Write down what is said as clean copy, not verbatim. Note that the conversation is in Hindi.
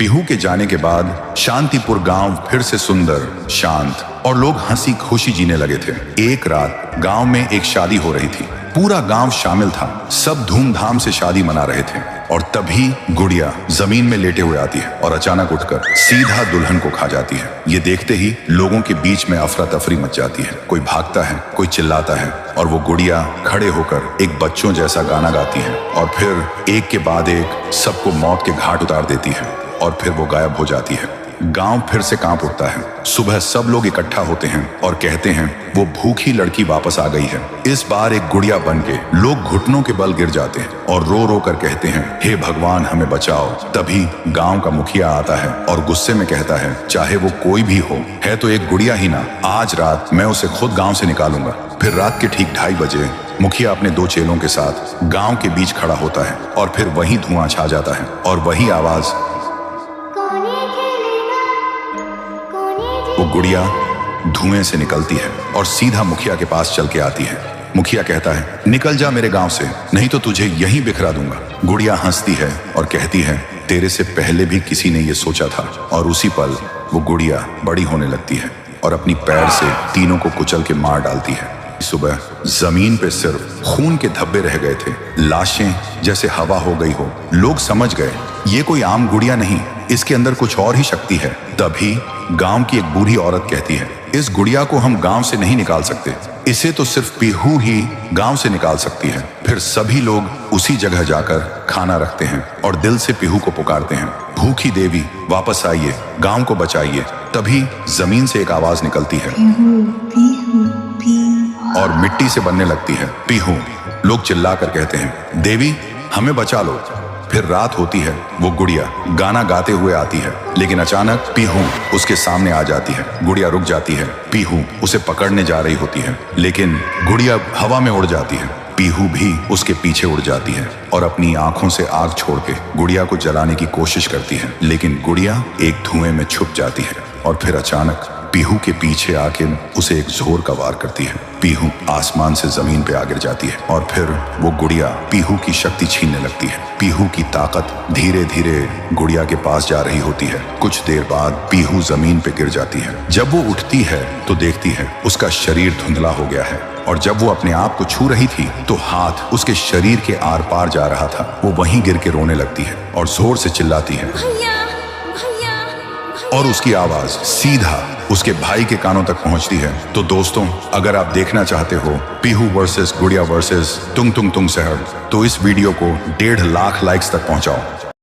पीहू के जाने के बाद शांतिपुर गांव फिर से सुंदर, शांत और लोग हंसी खुशी जीने लगे थे। एक रात गांव में एक शादी हो रही थी। पूरा गांव शामिल था। सब धूमधाम से शादी मना रहे थे और तभी गुड़िया जमीन में लेटे हुए आती है और अचानक उठकर सीधा दुल्हन को खा जाती है। ये देखते ही लोगों के बीच में अफरा तफरी मच जाती है। कोई भागता है, कोई चिल्लाता है और वो गुड़िया खड़े होकर एक बच्चों जैसा गाना गाती है और फिर एक के बाद एक सबको मौत के घाट उतार देती है और फिर वो गायब हो जाती है। गांव फिर से कांप उठता है। सुबह सब लोग इकट्ठा होते हैं और कहते हैं वो भूखी लड़की वापस आ गई है। इस बार एक गुड़िया बन के लोग घुटनों के बल गिर जाते हैं और रो रो कर कहते हैं, हे भगवान हमें बचाओ। तभी गांव का मुखिया आता है और गुस्से में कहता है, चाहे वो कोई भी हो, है तो एक गुड़िया ही ना, आज रात मैं उसे खुद गाँव से निकालूंगा। फिर रात के ठीक 2:30 बजे मुखिया अपने 2 चेलों के साथ गाँव के बीच खड़ा होता है और फिर वही धुआं छा जाता है और वही आवाज, वो गुड़िया धुएं से निकलती है और सीधा मुखिया के पास चल के आती है। मुखिया कहता है, निकल जा मेरे गांव से, नहीं तो तुझे यहीं बिखरा दूंगा। गुड़िया हंसती है और कहती है, तेरे से पहले भी किसी ने ये सोचा था। और उसी पल वो गुड़िया बड़ी होने लगती है और अपनी पैर से तीनों को कुचल के मार डालती है। सुबह जमीन पे सिर्फ खून के धब्बे रह गए थे, लाशें जैसे हवा हो गई हो। लोग समझ गए ये कोई आम गुड़िया नहीं, इसके अंदर कुछ और ही शक्ति है। तभी गांव की एक बूढ़ी औरत कहती है, इस गुड़िया को हम गांव से नहीं निकाल सकते, इसे तो सिर्फ पीहू ही गांव से निकाल सकती है। फिर सभी लोग उसी जगह जाकर खाना रखते हैं और दिल से पीहू को पुकारते हैं, भूखी देवी वापस आइए, गांव को बचाइए। तभी जमीन से एक आवाज निकलती है और मिट्टी से बनने लगती है, पीहू। लोग चिल्लाकर कहते हैं, देवी हमें बचा लो। फिर रात होती है। वो गुड़िया गाना गाते हुए आती है, लेकिन अचानक पीहू उसके सामने आ जाती है। गुड़िया रुक जाती है। पीहू उसे पकड़ने जा रही होती है, लेकिन गुड़िया हवा में उड़ जाती है। पीहू भी उसके पीछे उड़ जाती है और अपनी आंखों से आग छोड़ के गुड़िया को जलाने की कोशिश करती है, लेकिन गुड़िया एक धुएं में छुप जाती है और फिर अचानक पीहू के पीछे आके उसे एक जोर का वार करती है। पीहू आसमान से जमीन पे आ गिर जाती है और फिर वो गुड़िया पीहू की शक्ति छीनने लगती है। पीहू की ताकत धीरे धीरे गुड़िया के पास जा रही होती है। कुछ देर बाद पीहू जमीन पे गिर जाती है। जब वो उठती है तो देखती है उसका शरीर धुंधला हो गया है और जब वो अपने आप को छू रही थी तो हाथ उसके शरीर के आर पार जा रहा था। वो वहीं गिर के रोने लगती है और जोर से चिल्लाती है और उसकी आवाज सीधा उसके भाई के कानों तक पहुंचती है। तो दोस्तों, अगर आप देखना चाहते हो पीहू वर्सेस गुड़िया वर्सेस तुंग तुंग तुंग शहर, तो इस वीडियो को 1.5 लाख लाइक्स तक पहुंचाओ।